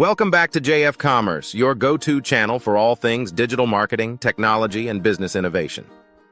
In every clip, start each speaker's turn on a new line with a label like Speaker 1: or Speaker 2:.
Speaker 1: Welcome back to JF Commerce, your go-to channel for all things digital marketing, technology, and business innovation.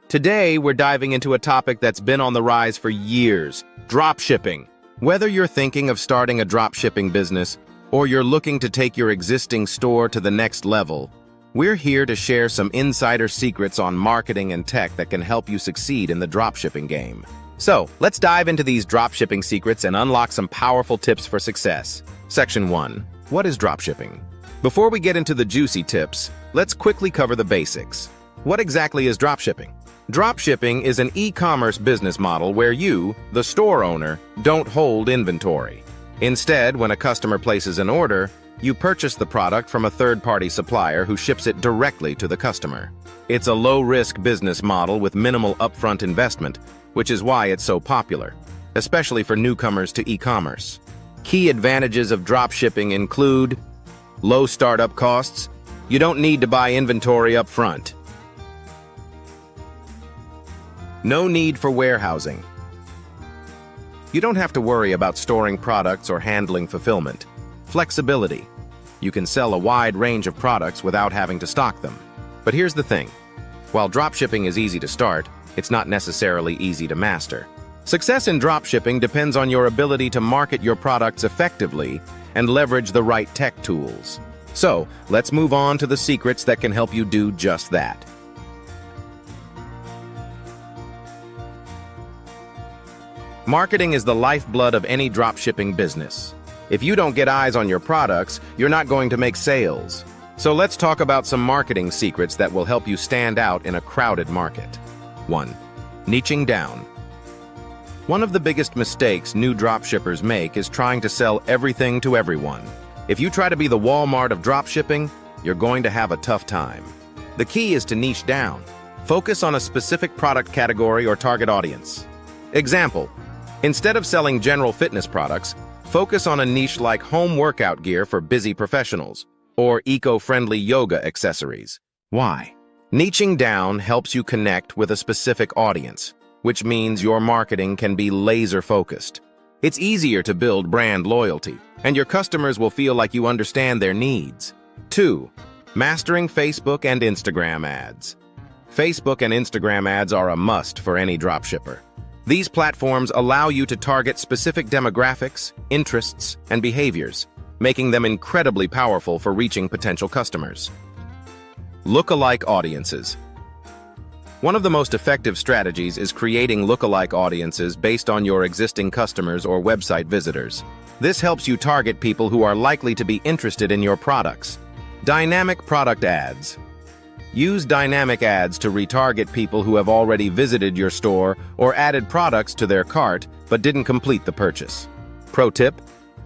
Speaker 1: Today, we're diving into a topic that's been on the rise for years, dropshipping. Whether you're thinking of starting a dropshipping business or you're looking to take your existing store to the next level, we're here to share some insider secrets on marketing and tech that can help you succeed in the dropshipping game. So, let's dive into these dropshipping secrets and unlock some powerful tips for success. Section 1. What is dropshipping? Before we get into the juicy tips, let's quickly cover the basics. What exactly is dropshipping? Dropshipping is an e-commerce business model where you, the store owner, don't hold inventory. Instead, when a customer places an order, you purchase the product from a third-party supplier who ships it directly to the customer. It's a low-risk business model with minimal upfront investment, which is why it's so popular, especially for newcomers to e-commerce. Key advantages of dropshipping include low startup costs. You don't need to buy inventory up front. No need for warehousing. You don't have to worry about storing products or handling fulfillment. Flexibility. You can sell a wide range of products without having to stock them. But here's the thing. While dropshipping is easy to start, it's not necessarily easy to master. Success in dropshipping depends on your ability to market your products effectively and leverage the right tech tools. So, let's move on to the secrets that can help you do just that. Marketing is the lifeblood of any dropshipping business. If you don't get eyes on your products, you're not going to make sales. So let's talk about some marketing secrets that will help you stand out in a crowded market. 1. Niching down. One of the biggest mistakes new dropshippers make is trying to sell everything to everyone. If you try to be the Walmart of dropshipping, you're going to have a tough time. The key is to niche down. Focus on a specific product category or target audience. Example, instead of selling general fitness products, focus on a niche like home workout gear for busy professionals or eco-friendly yoga accessories. Why? Niching down helps you connect with a specific audience, which means your marketing can be laser-focused. It's easier to build brand loyalty, and your customers will feel like you understand their needs. 2. Mastering Facebook and Instagram ads. Facebook and Instagram ads are a must for any dropshipper. These platforms allow you to target specific demographics, interests, and behaviors, making them incredibly powerful for reaching potential customers. Lookalike audiences. One of the most effective strategies is creating lookalike audiences based on your existing customers or website visitors. This helps you target people who are likely to be interested in your products. Dynamic product ads. Use dynamic ads to retarget people who have already visited your store or added products to their cart but didn't complete the purchase. Pro tip: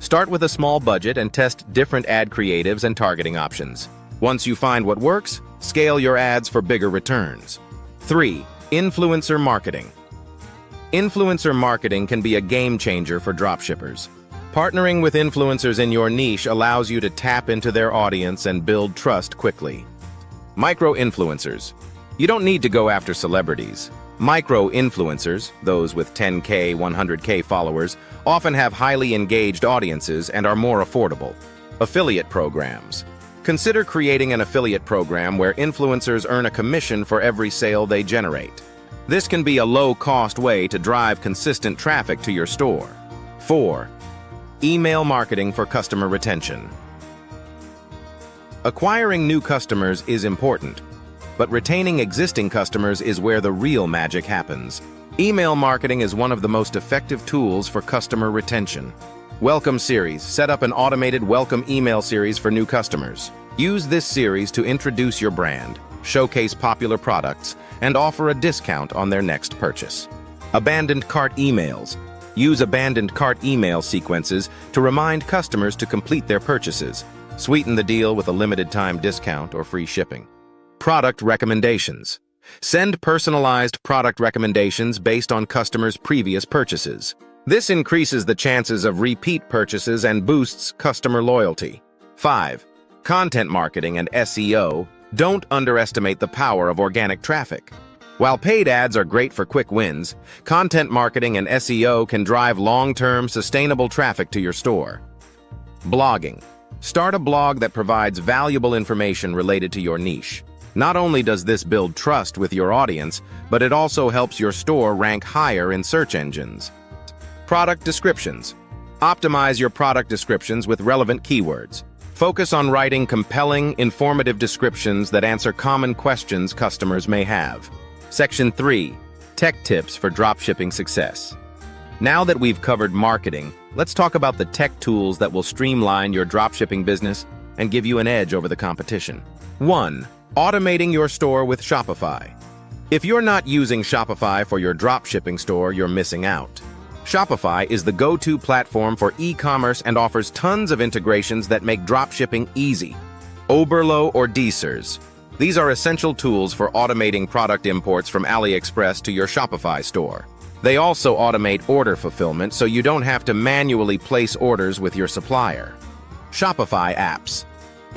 Speaker 1: start with a small budget and test different ad creatives and targeting options. Once you find what works, scale your ads for bigger returns. 3. Influencer marketing. Influencer marketing can be a game changer for dropshippers. Partnering with influencers in your niche allows you to tap into their audience and build trust quickly. Micro-influencers. You don't need to go after celebrities. Micro-influencers, those with 10K, 100K followers, often have highly engaged audiences and are more affordable. Affiliate programs. Consider creating an affiliate program where influencers earn a commission for every sale they generate. This can be a low-cost way to drive consistent traffic to your store. 4. Email marketing for customer retention. Acquiring new customers is important, but retaining existing customers is where the real magic happens. Email marketing is one of the most effective tools for customer retention. Welcome series. Set up an automated welcome email series for new customers. Use this series to introduce your brand, showcase popular products, and offer a discount on their next purchase. Abandoned cart emails. Use abandoned cart email sequences to remind customers to complete their purchases. Sweeten the deal with a limited-time discount or free shipping. Product recommendations. Send personalized product recommendations based on customers' previous purchases. This increases the chances of repeat purchases and boosts customer loyalty. 5. Content marketing and SEO. Don't underestimate the power of organic traffic. While paid ads are great for quick wins, content marketing and SEO can drive long-term, sustainable traffic to your store. Blogging. Start a blog that provides valuable information related to your niche. Not only does this build trust with your audience, but it also helps your store rank higher in search engines. Product descriptions. Optimize your product descriptions with relevant keywords. Focus on writing compelling, informative descriptions that answer common questions customers may have. Section 3. Tech tips for dropshipping success. Now that we've covered marketing, let's talk about the tech tools that will streamline your dropshipping business and give you an edge over the competition. 1. Automating your store with Shopify. If you're not using Shopify for your dropshipping store, you're missing out. Shopify is the go-to platform for e-commerce and offers tons of integrations that make dropshipping easy. Oberlo or Deezers. These are essential tools for automating product imports from AliExpress to your Shopify store. They also automate order fulfillment so you don't have to manually place orders with your supplier. Shopify apps.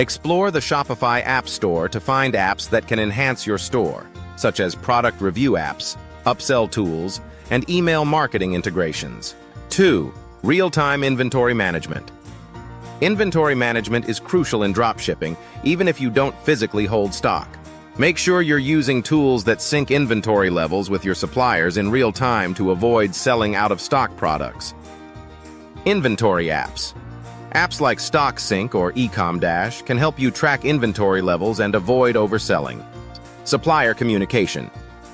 Speaker 1: Explore the Shopify App Store to find apps that can enhance your store, such as product review apps, upsell tools, and email marketing integrations. 2. Real-time inventory management. Inventory management is crucial in dropshipping, even if you don't physically hold stock. Make sure you're using tools that sync inventory levels with your suppliers in real time to avoid selling out-of-stock products. Inventory apps. Apps like StockSync or Ecom Dash can help you track inventory levels and avoid overselling. Supplier communication.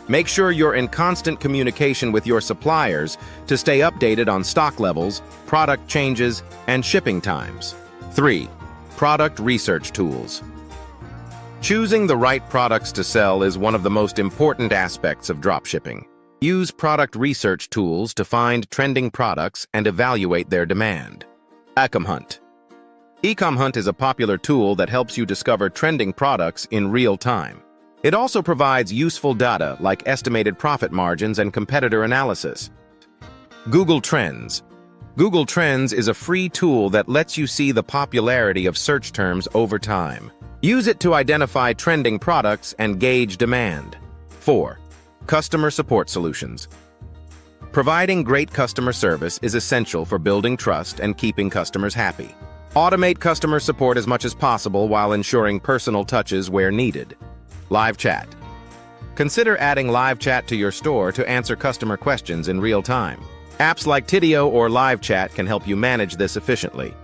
Speaker 1: Make sure you're in constant communication with your suppliers to stay updated on stock levels, product changes, and shipping times. 3. Product research tools. Choosing the right products to sell is one of the most important aspects of dropshipping. Use product research tools to find trending products and evaluate their demand. Ecom Hunt. Ecom Hunt is a popular tool that helps you discover trending products in real time. It also provides useful data like estimated profit margins and competitor analysis. Google Trends. Google Trends is a free tool that lets you see the popularity of search terms over time. Use it to identify trending products and gauge demand. 4. Customer support solutions. Providing great customer service is essential for building trust and keeping customers happy. Automate customer support as much as possible while ensuring personal touches where needed. Live chat. Consider adding live chat to your store to answer customer questions in real time. Apps like Tidio or Live Chat can help you manage this efficiently.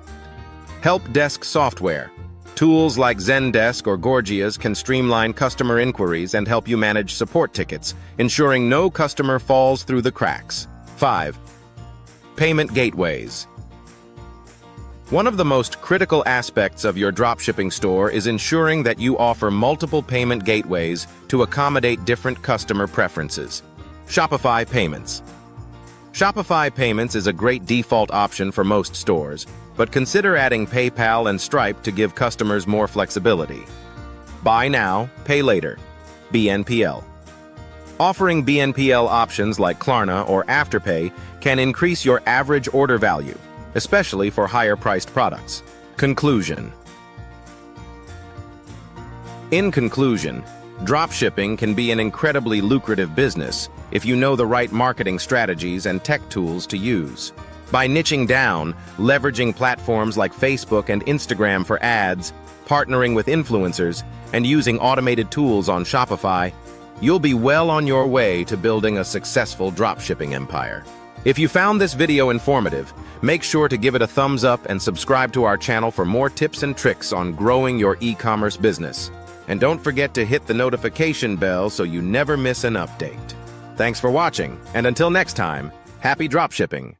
Speaker 1: Help desk software. Tools like Zendesk or Gorgias can streamline customer inquiries and help you manage support tickets, ensuring no customer falls through the cracks. 5. Payment gateways. One of the most critical aspects of your dropshipping store is ensuring that you offer multiple payment gateways to accommodate different customer preferences. Shopify Payments. Shopify Payments is a great default option for most stores, but consider adding PayPal and Stripe to give customers more flexibility. Buy now, pay later. BNPL. Offering BNPL options like Klarna or Afterpay can increase your average order value, especially for higher-priced products. Conclusion. In conclusion, dropshipping can be an incredibly lucrative business if you know the right marketing strategies and tech tools to use. By niching down, leveraging platforms like Facebook and Instagram for ads, partnering with influencers, and using automated tools on Shopify, you'll be well on your way to building a successful dropshipping empire. If you found this video informative, make sure to give it a thumbs up and subscribe to our channel for more tips and tricks on growing your e-commerce business. And don't forget to hit the notification bell so you never miss an update. Thanks for watching, and until next time, happy dropshipping!